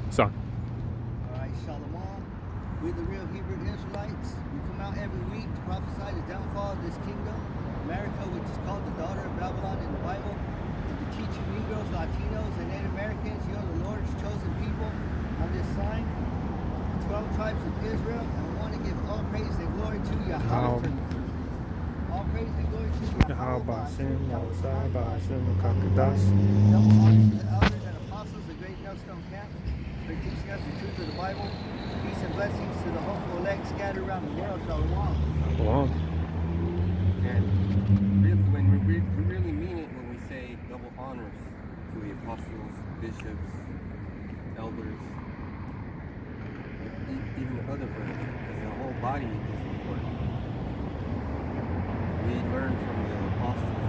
Son. Alright, Shalom. We're the real Hebrew Israelites. We come out every week to prophesy the downfall of this kingdom, America, which is called the daughter of Babylon in the Bible, and to teach you Negroes, Latinos, and Native Americans, you're the Lord's chosen people on this sign, 12 tribes of Israel, and we want to give all praise and glory to Yahawashi. All praise and glory to Yahawashi, Yahawashi. Kakadash. Double honors to the elders and apostles, the great millstone camp, for teaching us the truth of the Bible. Peace and blessings to the hopeful elect scattered around the world. Shalom. Shalom. And really, when we really mean it when we say double honors to the apostles, bishops, elders, even the other brothers, because the whole body is important. We learn from the apostles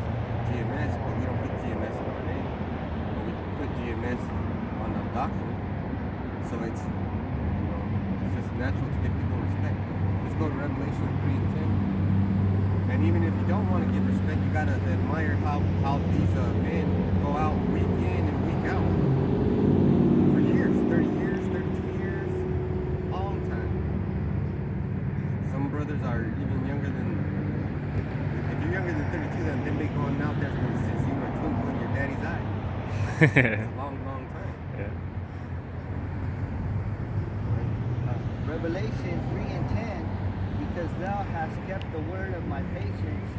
GMS, but we don't put GMS in our name. But we put GMS on our doctrine. So it's, it's just natural to give people respect. Let's go to Revelation 3 and 10. And even if you don't want to give respect, you gotta admire how these men go out week in and week out for years, 30 years, 32 years, long time. Some brothers are even younger than, if you're younger than 32, then they've been going out there since you were a twinkle in your daddy's eye. It's a long, long time. Yeah. Revelation 3 and 10. Because thou hast kept the word of my patience,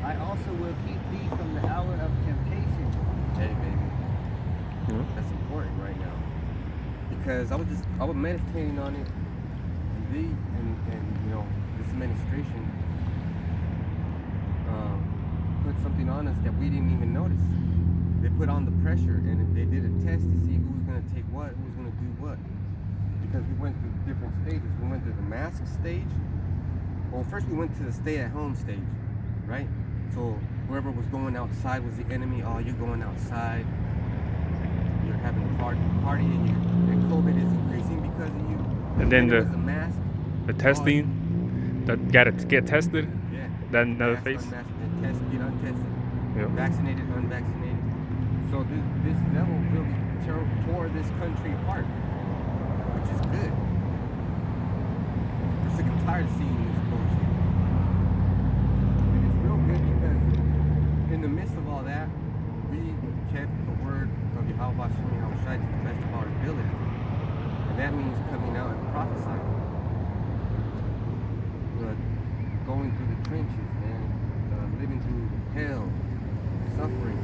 I also will keep thee from the hour of temptation. Hey, baby. That's important right now. Because I was meditating on it, and this administration put something on us that we didn't even notice. They put on the pressure, and they did a test to see who was going to take what, who was going to do what. Because we went through different stages. We went through the mask stage. Well, first we went to the stay-at-home stage, right? So whoever was going outside was the enemy. Oh, you're going outside. You're having a party, and COVID is increasing because of you. And then the mask, the testing, that gotta get tested. Yeah. Then another mask, phase. Unmasked, then test, get untested. Yep. Vaccinated, unvaccinated. So this devil really tore this country apart, which is good. We're sick and tired of seeing this bullshit. And it's real good because in the midst of all that, we kept the word of Yahawashi to the best of our ability. And that means coming out and prophesying. Going through the trenches, man. Living through hell, suffering.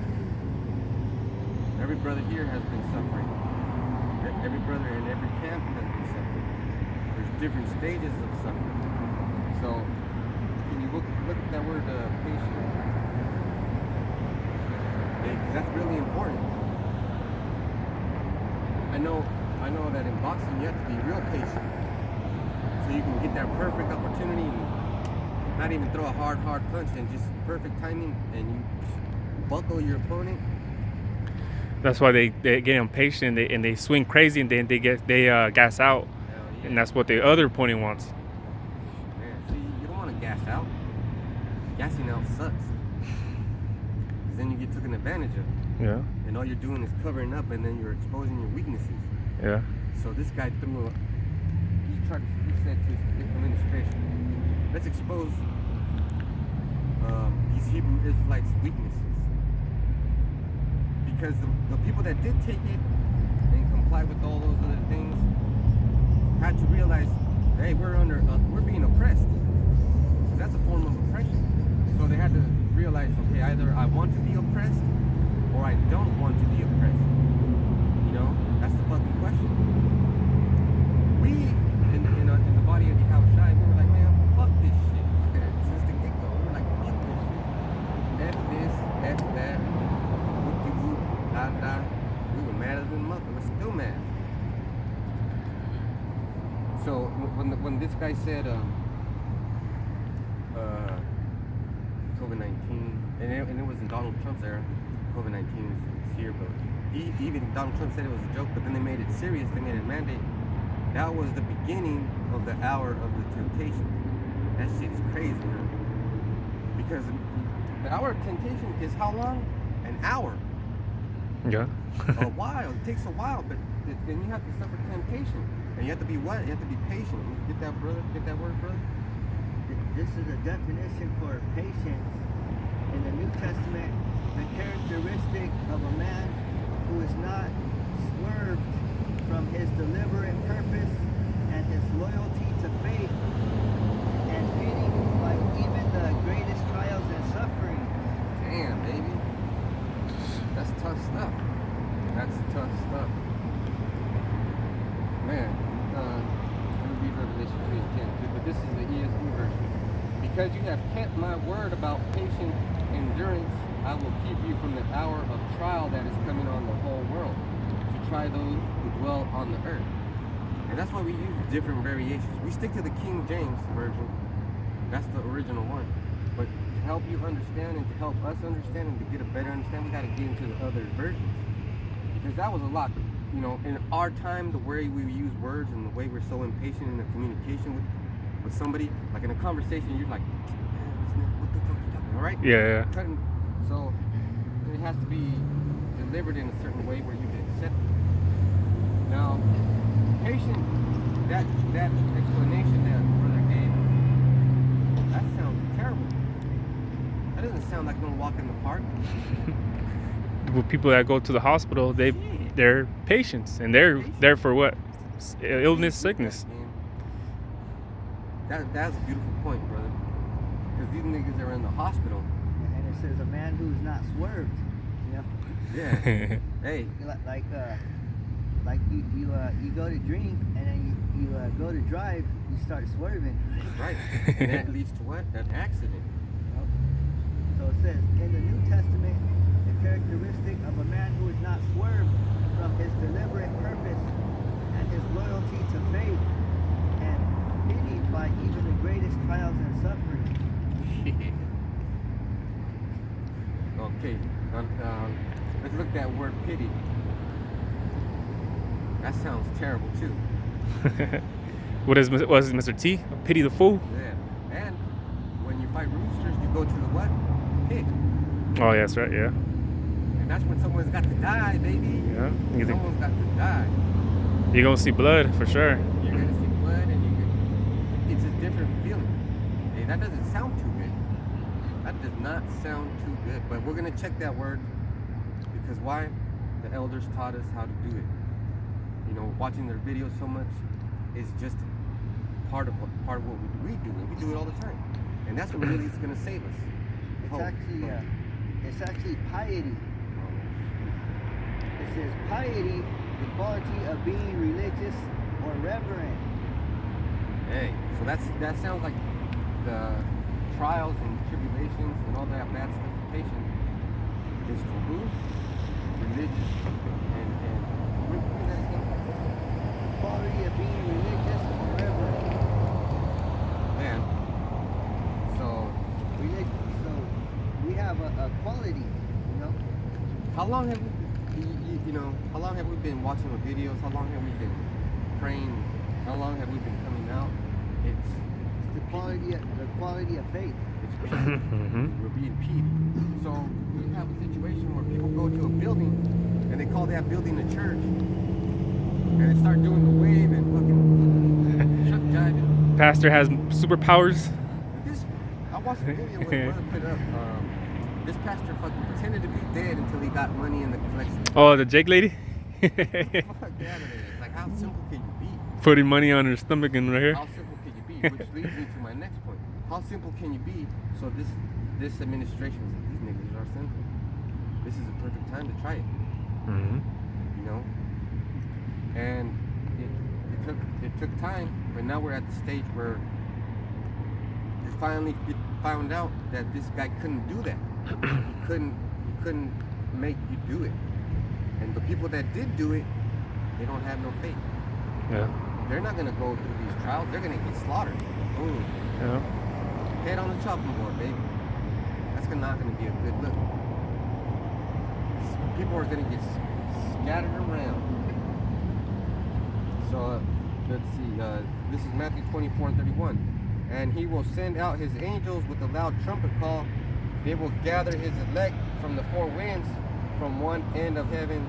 Every brother here has been suffering. Every brother in every camp has been suffering. There's different stages of suffering. So, can you look at that word patient? Because that's really important. I know that in boxing you have to be real patient. So you can get that perfect opportunity and not even throw a hard punch and just perfect timing and you buckle your opponent. That's why they get impatient and they swing crazy and then they gas out. Yeah. And that's what the other opponent wants. Man, see, you don't want to gas out. Gassing out sucks. Because then you get taken advantage of. Yeah. And all you're doing is covering up and then you're exposing your weaknesses. Yeah. So this guy he said to his administration, let's expose these Hebrew Israelites' weaknesses. Because the people that did take it and comply with all those other things had to realize, hey, we're being oppressed. That's a form of oppression. So they had to realize, okay, either I want to be oppressed or I don't want to be oppressed. That's the fucking question. We, in the body of the Yahawashi, we were like, man, fuck this shit. Since the get-go, we were like, fuck this shit. F this, F that, whoop-de-whoop, da-da. We were madder than mother. We're still mad. So when this guy said COVID-19, and it was in Donald Trump's era, COVID-19 is here, but even Donald Trump said it was a joke, but then they made it serious, they made it mandate. That was the beginning of the hour of the temptation. That shit is crazy, man. Because the hour of temptation is how long? An hour. Yeah. A while. It takes a while, but then you have to suffer temptation. And you have to be what? You have to be patient. Get that, brother? Get that word, brother? This is a definition for patience. In the New Testament, the characteristic of a man who is not swerved from his deliberate purpose and his loyalty to faith and beating by even the greatest trials and sufferings. Damn, baby. That's tough stuff. That's tough stuff. Man, let me read Revelation 3:10. But this is the ESV version. Because you have kept my word about patient endurance, I will keep you from the hour of trial that is coming on the whole world, to try those who dwell on the earth. And that's why we use different variations. We stick to the King James version. That's the original one. But to help you understand and to help us understand and to get a better understanding, we got to get into the other versions. Because that was a lot. You know, in our time, the way we use words and the way we're so impatient in the communication with somebody, like in a conversation, you're like, what the fuck are you talking about, right? Yeah. So it has to be delivered in a certain way where you can accept it. Now, patient, that explanation that brother gave, that sounds terrible. That doesn't sound like no walk in the park. With people that go to the hospital, they're patients, and they're there for what? Illness, sickness. That's a beautiful point, brother. Because these niggas are in the hospital. And it says a man who's not swerved. You know? Yeah. Hey. Like you go to drink and then you go to drive, you start swerving. Right. And that leads to what? An accident. Yep. So it says in the New Testament, the characteristic of a man who is not swerved from his deliberate purpose and his loyalty to faith and pitied by even the greatest trials and suffering. Okay. Let's look at that word pity. That sounds terrible too. What is Mr. T? Pity the fool? Yeah. And when you fight roosters, you go to the what? Pig. Oh, yeah, that's right, yeah. And that's when someone's got to die, baby. Yeah. Someone's got to die. You're going to see blood, for sure. You're going to see blood, and it's a different feeling. Hey, that doesn't sound too good. That does not sound too good. But we're going to check that word. Because why? The elders taught us how to do it. You know, watching their videos so much is just part of what we do, and we do it all the time. And that's what really is going to save us. It's actually piety. It says piety, the quality of being religious or reverent. Hey, so that sounds like the trials and tribulations and all that bad stuff for patience is for who? Religious and quality of being religious or reverent. Man, so we have a quality, you know. How long have how long have we been watching the videos? How long have we been praying? How long have we been coming out? It's the quality of faith. It's we're being peated. So we have a situation where people go to a building and they call that building a church. And they start doing the wave and fucking truck jiving. Pastor has superpowers. I watched the video where brother put up. This pastor fucking pretended to be dead until he got money in the collection. Oh, the Jake lady? Fuck out of there. Like, how simple can you be? Putting money on her stomach and right here. How simple can you be? Which leads me to my next point. How simple can you be? So this administration was like, these niggas are simple. This is a perfect time to try it. Mm-hmm. You know? And it took time, but now we're at the stage where we finally found out that this guy couldn't do that. He couldn't make you do it. And the people that did do it, they don't have no faith. Yeah. They're not gonna go through these trials. They're gonna get slaughtered. Boom. Yeah. Head on the chopping board, baby. That's not gonna be a good look. People are gonna get scattered around. So let's see. This is Matthew 24:31. And he will send out his angels with a loud trumpet call. They will gather his elect from the four winds, from one end of heaven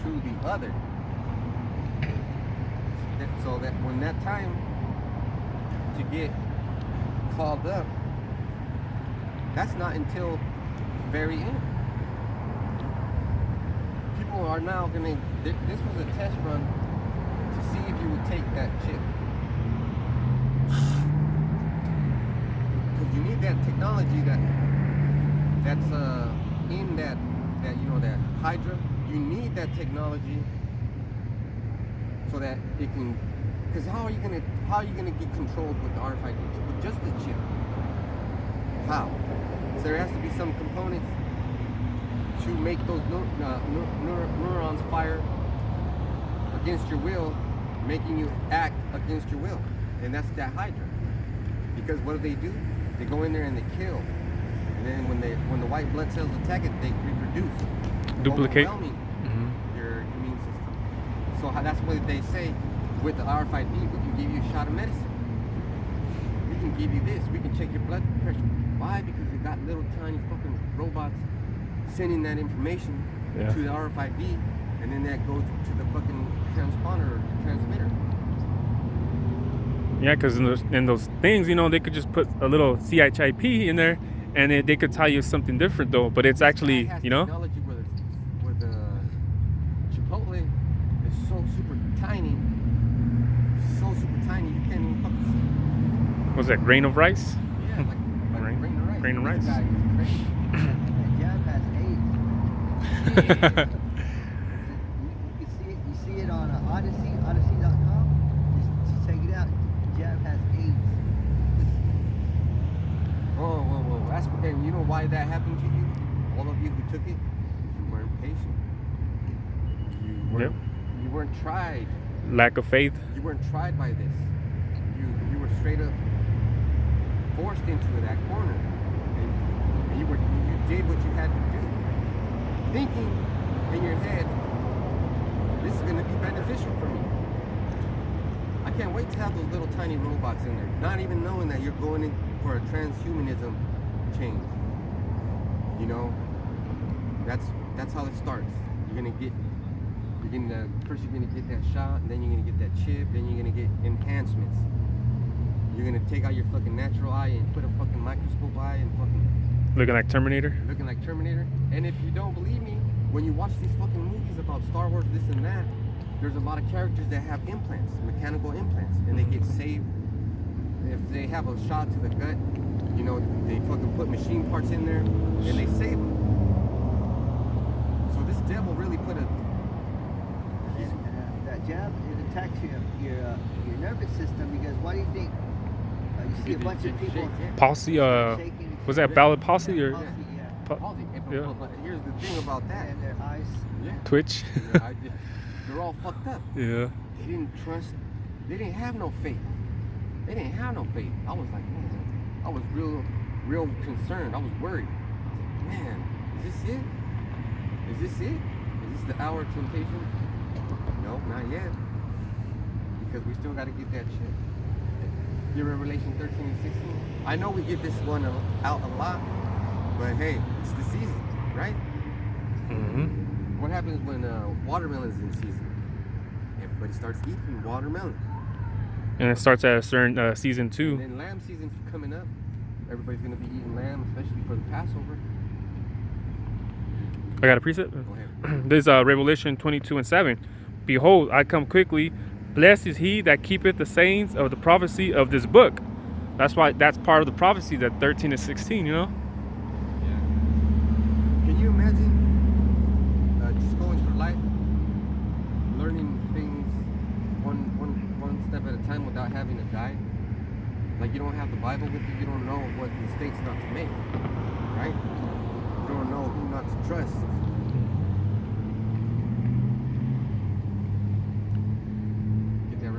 to the other. So that when that time to get called up, that's not until the very end. People are now gonna. This was a test run to see if you would take that chip. Because you need that technology that's in that that Hydra. You need that technology so that it can. Because how are you gonna get controlled with the RFID chip? With just the chip? How? So there has to be some components to make those neurons fire against your will, making you act against your will, and that's that Hydra. Because what do? They go in there and they kill, and then when the white blood cells attack it, they reproduce, Duplicate. overwhelming your immune system. So that's what they say with the RFID. We can give you a shot of medicine. We can give you this. We can check your blood pressure. Why? Because we got little tiny fucking robots sending that information to the RFID, and then that goes to the fucking transponder or transmitter. Yeah, because in those things, they could just put a little CHIP in there, and they could tell you something different though. But it's actually, technology where the Chipotle is so super tiny, you can't even fucking see. Was that grain of rice? Yeah, like grain of rice. That jab has AIDS. You see it on odyssey.com. Just check it out. Jab has AIDS. Whoa. And you know why that happened to you? All of you who took it, you weren't patient. You weren't tried. Lack of faith. You weren't tried by this. You were straight up forced into that corner, and you did what you had to do, thinking in your head, this is going to be beneficial for me. I can't wait to have those little tiny robots in there, not even knowing that you're going in for a transhumanism change. That's how it starts. First you're gonna get that shot, and then you're gonna get that chip, then you're gonna get enhancements. You're gonna take out your fucking natural eye and put a fucking microscope eye and fucking Looking like Terminator. And if you don't believe me, when you watch these fucking movies about Star Wars, this and that, there's a lot of characters that have implants, mechanical implants, and they get saved. If they have a shot to the gut, they fucking put machine parts in there, and they save them. So this devil really put that jab, it attacks your nervous system, because why do you think you see a bunch of people Palsy. shaking? Was that ballad palsy or Palsy, palsy. But here's the thing about that. and their eyes. Twitch? They're all fucked up. Yeah. They didn't trust. They didn't have no faith. I was like, man, I was real concerned. I was worried. I was like, man, is this it? Is this the hour of temptation? No, not yet. Because we still got to get that shit. Your Revelation 13 and 16. I know we get this one out a lot, but hey, it's the season, right? Mm-hmm. What happens when watermelon's in season? Everybody starts eating watermelon. And it starts at a certain season 2. And then lamb season's coming up. Everybody's going to be eating lamb, especially for the Passover. I got a preset? Go ahead. This is Revelation 22 and 7. Behold, I come quickly. Blessed is he that keepeth the sayings of the prophecy of this book. That's part of the prophecy, that 13 and 16, Yeah. Can you imagine just going through life, learning things one step at a time without having a guide? Like, you don't have the Bible with you, you don't know what mistakes not to make, right? You don't know who not to trust. Get that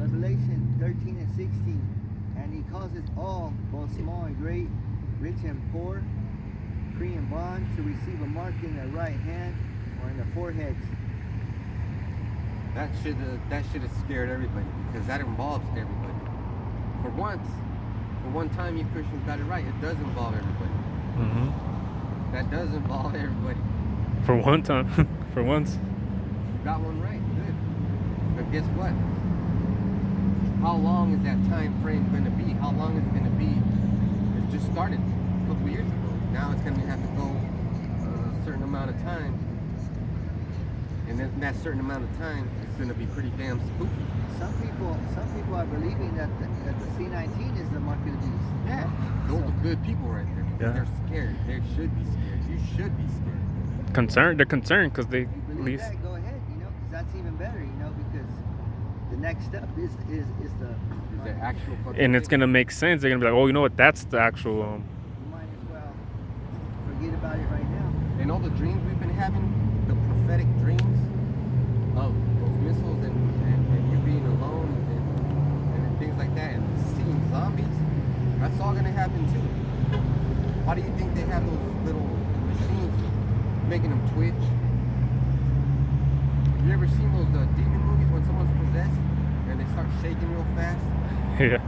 Revelation 13 and 16. And he causes all, both small and great, rich and poor, free and bond, to receive a mark in their right hand or in their foreheads. That should have scared everybody, because that involves everybody. For one time you Christians got it right. It does involve everybody. Mm-hmm. that does involve everybody. For one time, for once. You got one right, good. But guess what? How long is that time frame going to be? How long is it going to be? It just started a couple years ago. Now it's going to have to go a certain amount of time. And then that certain amount of time is going to be pretty damn spooky. Some people are believing that the C-19 is the mark of the beast. Yeah, those are good people right there. Because Yeah. they're scared. They should be scared. You should be scared. They're concerned because they If you at believe least. that, go ahead, because that's even better, because the next step is the Is the actual fucking And it's thing. gonna make sense. They're gonna be like, oh, you know what? That's the actual. You might as well forget about it right now. And all the dreams we've been having, the prophetic dreams of those missiles and you being alone and things like that, and seeing zombies, that's all gonna happen too. Why do you think they have those little machines making them twitch? You ever seen those demon movies when someone's possessed and they start shaking real fast? Yeah.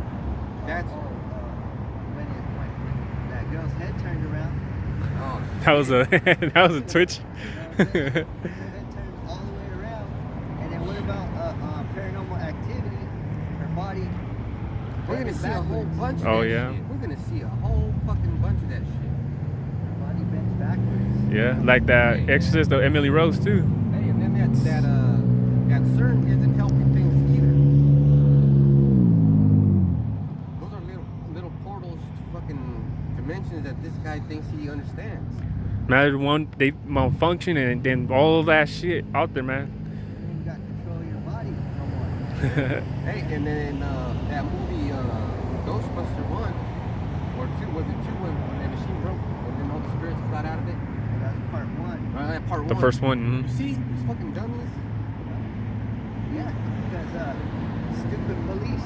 That's When that girl's head turned around, oh, That was a twitch. her head turned all the way around. And then what about paranormal activity? Her body. we're gonna bending see a whole backwards. bunch of Oh, that yeah. shit. We're gonna see a whole fucking bunch of that shit. Her body bends backwards. Yeah, like that Exorcist of Emily Rose too. Hey, and then that CERN isn't helping things either. Those are little portals, fucking dimensions that this guy thinks he understands. Imagine one they malfunction and then all that shit out there, man. You ain't got control of your body no more. Hey, and then that movie Ghostbuster 1 or 2, was it 2 when the machine broke and then all the spirits got out of it? That's part one. Part 1. The first one. You see these fucking dummies? Yeah, because stupid police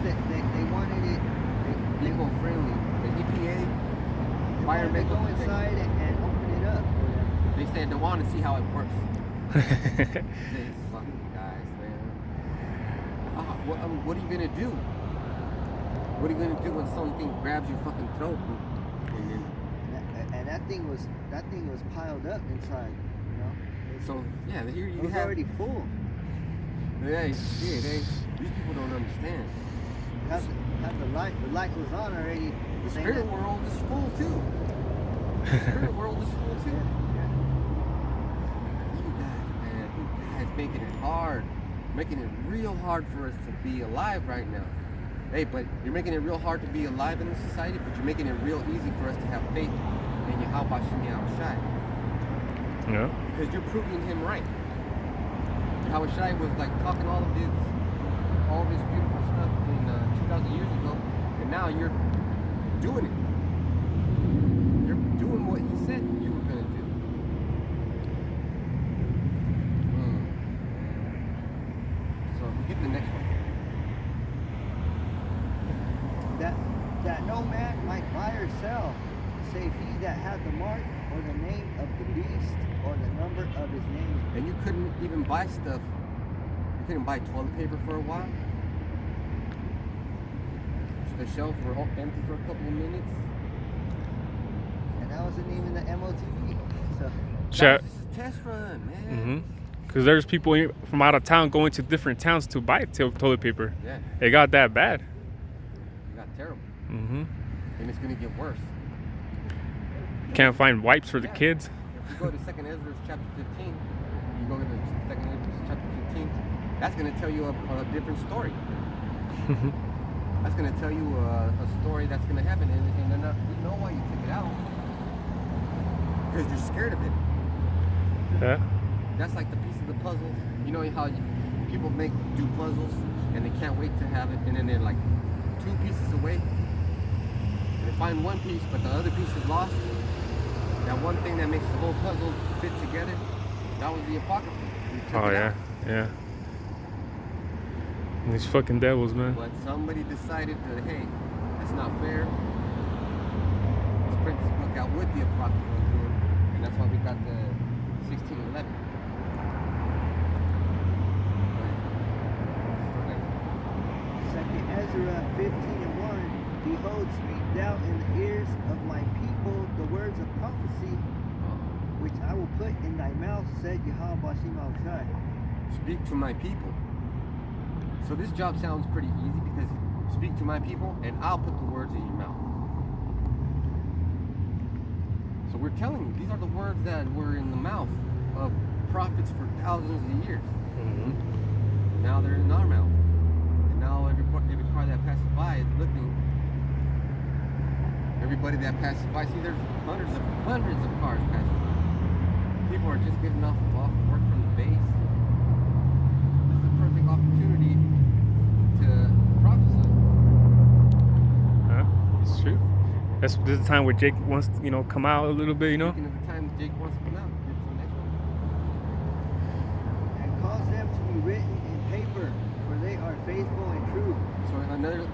that they wanted it. They Eco-friendly. The EPA, wanted to go environmental inside and open it up. They said they want to see how it works. These fucking guys, man. What are you gonna do? What are you gonna do when something grabs your fucking throat and then? And that thing was piled up inside. So yeah, here It you was have. already full. Yeah, shit. These people don't understand. Have the light was on already. The saying spirit that- world is full too. The spirit world is full too. You guys, man, you guys making it hard, making it real hard for us to be alive right now. Hey, but you're making it real hard to be alive in this society, but you're making it real easy for us to have faith in Yahawashi. Yeah. Because you're proving him right. Yahawashi was like talking all this beautiful stuff in 2,000 years ago, and now you're doing it. You're doing what he said you were gonna do. So get the next one. That no man might buy or sell, save he that hath the mark or the name of the beast or the number of his name. And you couldn't even buy stuff. You couldn't buy toilet paper for a while. The shelves were all empty for a couple of minutes. And that wasn't even the MOTV. So Chat. This is a test run, man. Mhm. Because there's people from out of town going to different towns to buy toilet paper. Yeah, It got that bad. it got terrible. Mm-hmm. And it's gonna get worse. Can't find wipes for the Yeah. kids. If you go to 2nd Ezra chapter 15, you go to the 2nd Ezra chapter 15, that's going to tell you a different story. That's going to tell you a story that's going to happen, and they're not, we know why you took it out. Because you're scared of it. Yeah. That's like the piece of the puzzle. You know how people do puzzles, and they can't wait to have it, and then they're like 2 pieces away. And they find one piece, but the other piece is lost. That one thing that makes the whole puzzle fit together, that was the Apocrypha. We took Oh it yeah. out. Yeah. And these fucking devils, man. But somebody decided that, hey, that's not fair. Let's print this book out with the Apocrypha again. And that's why we got the 1611. Second Ezra 15:1, behold, speak thou in the ears of my people the words of prophecy, which I will put in thy mouth, said Yahawashi Mahushai. Speak to my people. So this job sounds pretty easy because speak to my people and I'll put the words in your mouth. So we're telling you, these are the words that were in the mouth of prophets for thousands of years. Mm-hmm. Now they're in our mouth. And now every car that passes by is looking. Everybody that passes by, see there's hundreds of cars passing by. People are just getting off work from the base. This is a perfect opportunity to prophesy. It's true. This is the time where Jake wants to, come out a little bit, Speaking of the time Jake wants to come out, get to the next one. And cause them to be written in paper, for they are faithful and true. So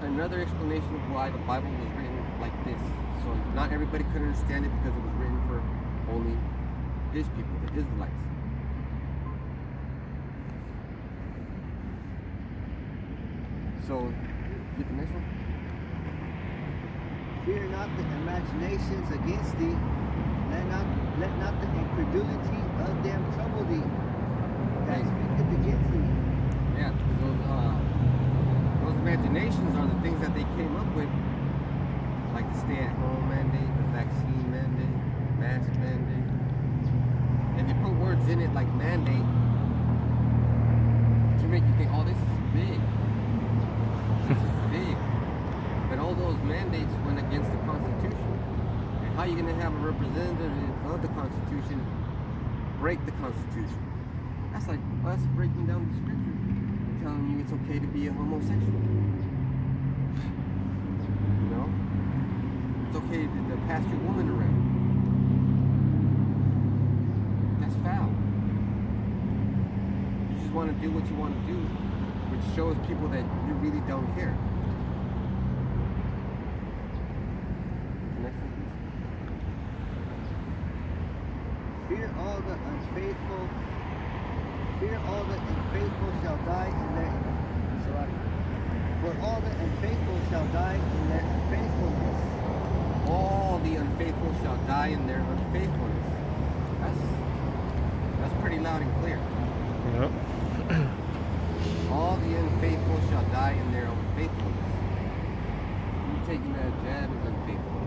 another explanation of why the Bible was written like this. So not everybody could understand it because it was written for only his people, the Israelites. So, get the next one. Fear not the imaginations against thee, let not the incredulity of them trouble thee, that speaketh against thee. Yeah, because those imaginations are the things that they came up with, like the stay-at-home mandate, the vaccine mandate, mask mandate, and they put words in it like mandate to make you think, oh, this is big. This is big. But all those mandates went against the Constitution. And how are you going to have a representative of the Constitution break the Constitution? That's like us breaking down the scripture and telling you it's okay to be a homosexual. You know? It's okay to pass your woman around. That's foul. You just want to do what you want to do, which shows people that you really don't care. Next one, please. Fear all the unfaithful shall die in their for all the unfaithful shall die in their unfaithfulness. All the unfaithful shall die in their unfaithfulness. That's pretty loud and clear. Yep. All the unfaithful shall die in their unfaithfulness. You taking that jab is unfaithful.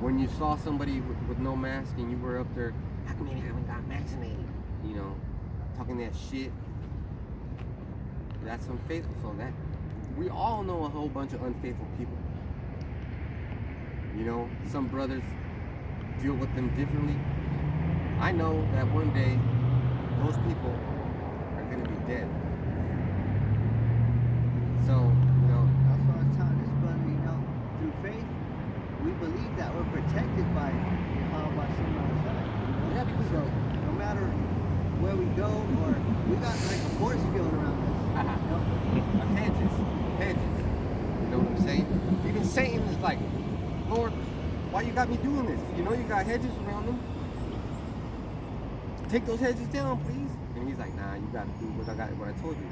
When you saw somebody with no mask and you were up there, how come you haven't got vaccinated? You know, talking that shit. That's unfaithful. So that we all know a whole bunch of unfaithful people. You know, some brothers deal with them differently. I know that one day those people are going to be dead. So, you know, That's why I was telling this brother, through faith, we believe that we're protected by Yahawashi Mahushai. yeah, because So no matter where we go, or we got like a force field around us. hedges. You know what I'm saying? Even Satan is like, Lord, why you got me doing this? You know you got hedges around them. Take those hedges down, please. And he's like, nah, you got to do what I told you.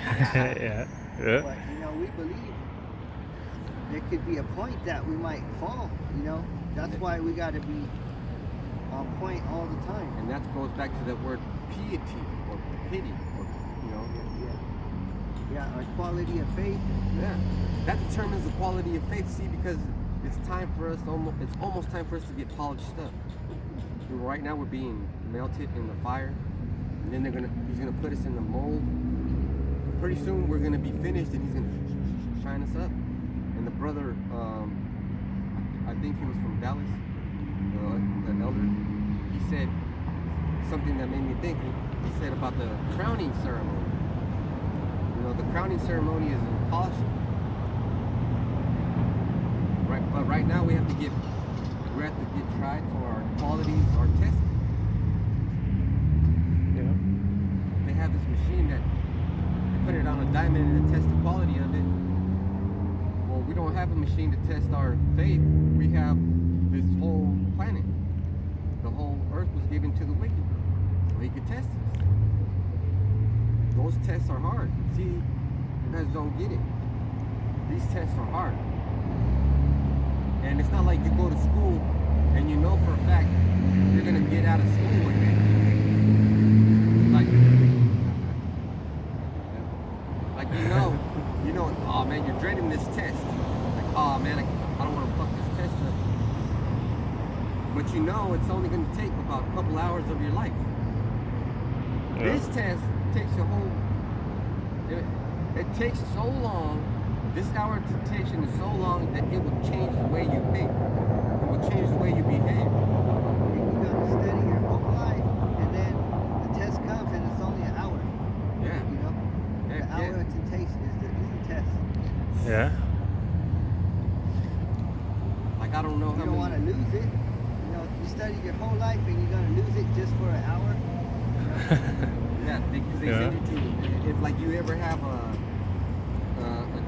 Yeah. But we believe there could be a point that we might fall. That's why we got to be on point all the time. And that goes back to the word piety or pity, or Yeah, our quality of faith. Yeah, that determines the quality of faith. See, because it's time for us. It's almost time for us to get polished up. Right now, we're being melted in the fire, and then he's gonna put us in the mold. Pretty soon, we're gonna be finished, and he's gonna shine us up. And the brother, I think he was from Dallas, the elder. He said something that made me think. He said about the crowning ceremony. The crowning ceremony is in polishing. Right, but right now we have to get tried so our qualities are tested. Yeah. They have this machine that they put it on a diamond and it tests the quality of it. Well, we don't have a machine to test our faith. We have this whole planet. The whole earth was given to the wicked, so he could test us. Those tests are hard. See, you guys don't get it. these tests are hard. And it's not like you go to school and you know for a fact you're gonna get out of school one day. Like you know, oh man, you're dreading this test. Like, oh man, I don't want to fuck this test up. But you know it's only gonna take about a couple hours of your life. Yeah. This test takes a whole. It takes so long. This hour of temptation is so long that it will change the way you think. It will change the way you behave. You gotta study your whole life, and then the test comes, and it's only an hour. Yeah. You know, the hour of temptation is the test. Yeah. Like I don't know You how don't want to many. lose it. You know, you study your whole life, and you're gonna lose it just for an hour. Yeah, because they send you to. If like you ever have a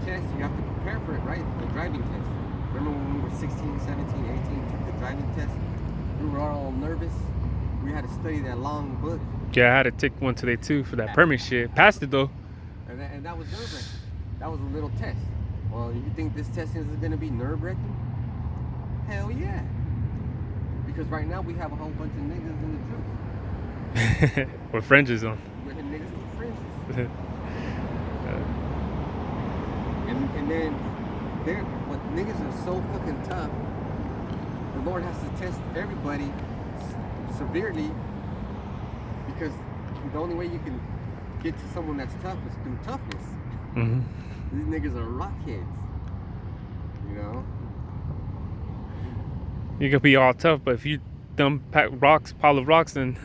test, you have to prepare for it, right? The driving test. Remember when we were 16, 17, 18, took the driving test? We were all nervous. We had to study that long book. Yeah, I had to take one today too for that permit shit. Passed it though. And that was nerve-wracking. That was a little test. Well, you think this test is going to be nerve-wracking? Hell yeah. Because right now we have a whole bunch of niggas in the truth. With fringes on. We're niggas with fringes. And then, but niggas are so fucking tough. The Lord has to test everybody severely because the only way you can get to someone that's tough is through toughness. Mm-hmm. These niggas are rockheads, you know. You can be all tough, but if you dumb pack rocks, pile of rocks, then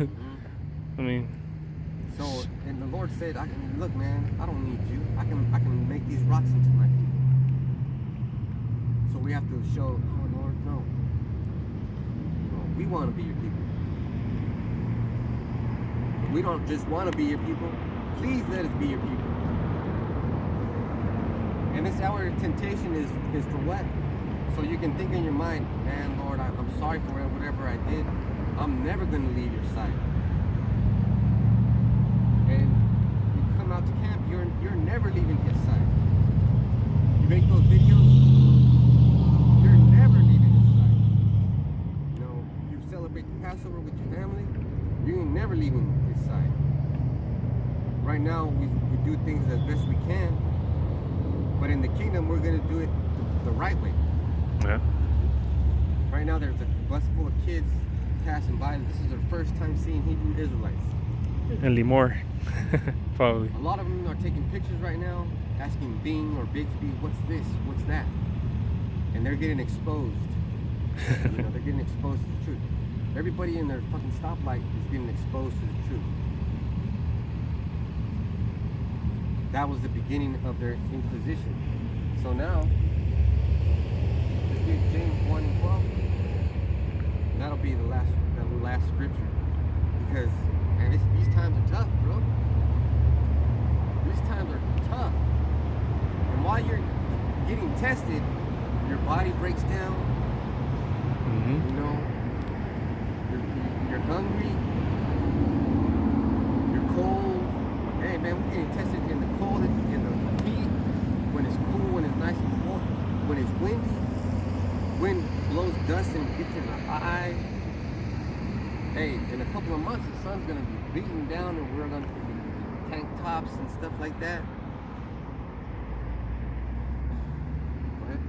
I mean. So, and the Lord said, "Look, man, I don't need you. I can make these rocks into my people." So we have to show, oh Lord, no. We want to be your people. We don't just want to be your people. Please let us be your people. And this hour of temptation is for what? So you can think in your mind, man, Lord, I'm sorry for whatever I did. I'm never going to leave your side. And you come out to camp, you're never leaving his side. You make those videos, you're never leaving his side. You know, you celebrate the Passover with your family, you ain't never leaving his side. Right now, we do things as best we can, but in the kingdom, we're going to do it the right way. Yeah. Right now, there's a bus full of kids passing by. This is their first time seeing Hebrew Israelites. And Limor, probably. A lot of them are taking pictures right now, asking Bing or Bixby, what's this, what's that? And they're getting exposed. You know, they're getting exposed to the truth. Everybody in their fucking stoplight is getting exposed to the truth. That was the beginning of their inquisition. So now, let's get James 1 and 12. And that'll be the last scripture. Because, man, these times are tough, bro. These times are tough. And while you're getting tested, your body breaks down. Mm-hmm. You know, you're hungry. You're cold. Hey, man, we're getting tested in the cold, in the heat, when it's cool, when it's nice and cold, when it's windy. Wind blows dust and gets in the eye. Hey, in a couple of months, the sun's gonna be beating down, and we're gonna be in tank tops and stuff like that. Go ahead.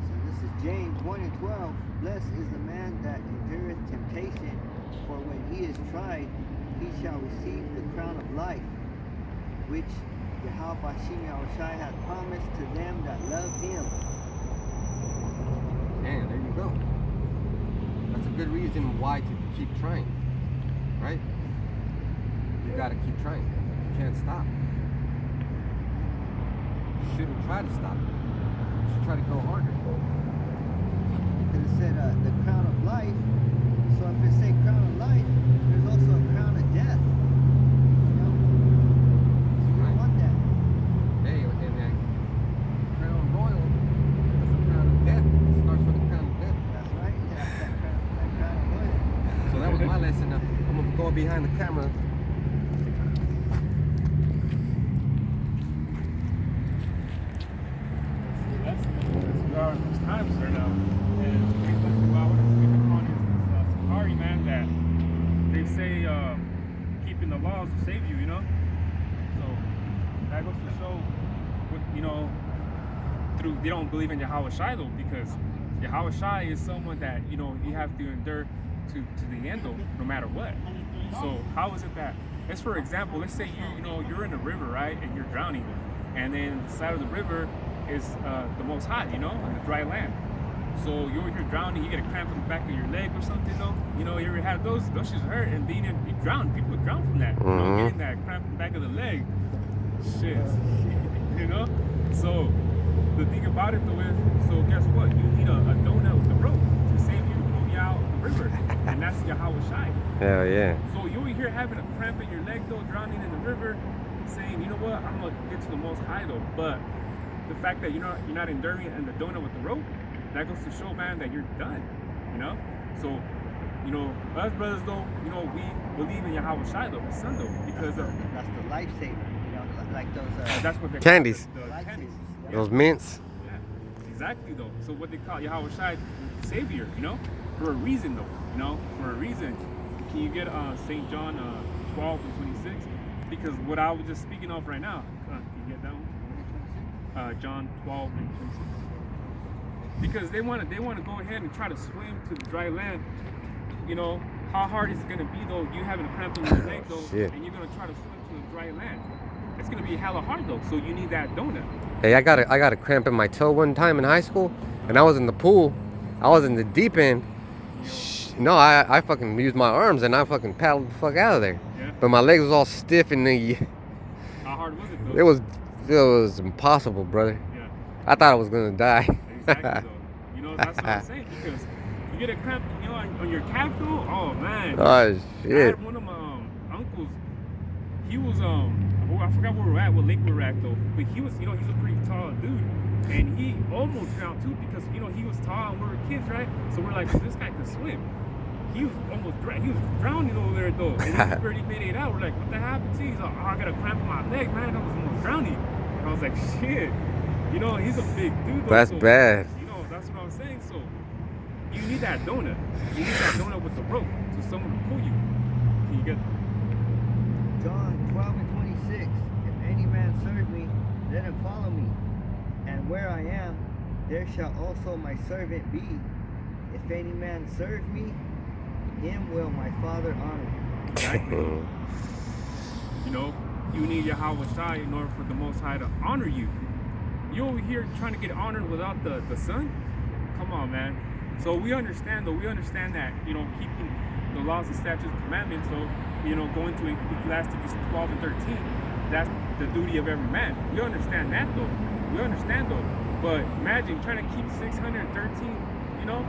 So this is James 1 and 12. Blessed is the man that endureth temptation, for when he is tried, he shall receive the crown of life, which Yahawashi hath promised to them that love him. And there you go. That's a good reason why to keep trying, right? You gotta keep trying. You can't stop. You shouldn't try to stop. You should try to go harder. Because it said the crown of life. So if it say crown of life, there's also a crown of death. You know? So you don't want that. Hey, and that crown royal, that's a crown of death. It starts with a crown of death. That's right. Yeah, that crown of life. So that was my lesson. Now, I'm gonna go behind the camera. times right now. And basically what I want to speak upon is Sakari, man, that they say keeping the laws will save you, you know? So that goes to show, you know, through they don't believe in Yahawashi though, because Yahawashi is someone that, you know, you have to endure to the end though, no matter what. So how is it that, let's for example, let's say you're in a river, right, and you're drowning, and then the side of the river is the most hot, you know, on the dry land. So you're drowning, you get a cramp in the back of your leg or something though. You know, you ever had those shits hurt, and then you drown. People drown from that. You know, getting that cramp in the back of the leg. Shit. You know? So the thing about it though is, so guess what? You need a donut with the rope to save you, to pull you out of the river. And that's Yahawashi. Hell yeah. So you over here having a cramp in your leg though, drowning in the river, saying, you know what, I'm gonna get to the most high though. But the fact that you're not enduring in the donut with the rope, that goes to show, man, that you're done. You know? So, you know, us brothers though, you know, we believe in Yahawashi though, his son though, because that's the lifesaver. You know, like those that's what they candies. call the candies. Yeah. Those mints. Yeah, exactly though. So what they call Yahawashi, savior, you know, for a reason though, you know, for a reason. Can you get St. John 12 and 26? Because what I was just speaking of right now, can you get that one? John 12 and 26. Because they want to go ahead and try to swim to the dry land. You know, how hard is it gonna be though? You having a cramp in your leg though, and you're gonna try to swim to the dry land. It's gonna be hella hard though. So you need that donut. Hey, I got a cramp in my toe one time in high school, and I was in the pool. I was in the deep end. No, I fucking used my arms and I fucking paddled the fuck out of there. Yeah. But my legs was all stiff and How hard was it though? it was impossible, brother. Yeah. I thought I was gonna die. Exactly though. You know, that's what I'm saying, because you get a cramp, you know, on your calf though. Oh man. Oh I shit. had one of my uncles. He was I forgot where we're at, what lake we were at though. But he was, you know, he's a pretty tall dude, and he almost drowned too because you know he was tall and we were kids, right? So we're like, this guy can swim. He was almost he was drowning over there though, and he barely made it out. We're like, what the happened to you? He's like, oh, I got a cramp in my leg, man. I was almost drowning. And I was like, shit. You know, he's a big dude though. That's so, bad. You know, that's what I'm saying. So you need that donut. You need that donut with the rope to someone to pull you. Can you get John 12 and 26. If any man serve me, let him follow me. And where I am, there shall also my servant be. If any man serve me, him will my Father honor. exactly? You know, you need Yahawashi in order for the Most High to honor you. You over here trying to get honored without the Son? Come on, man. So we understand though. We understand that, you know, keeping the laws and statutes and commandments. So, you know, going to Ecclesiastes 12 and 13, that's the duty of every man. We understand that though. We understand though. But imagine trying to keep 613, you know,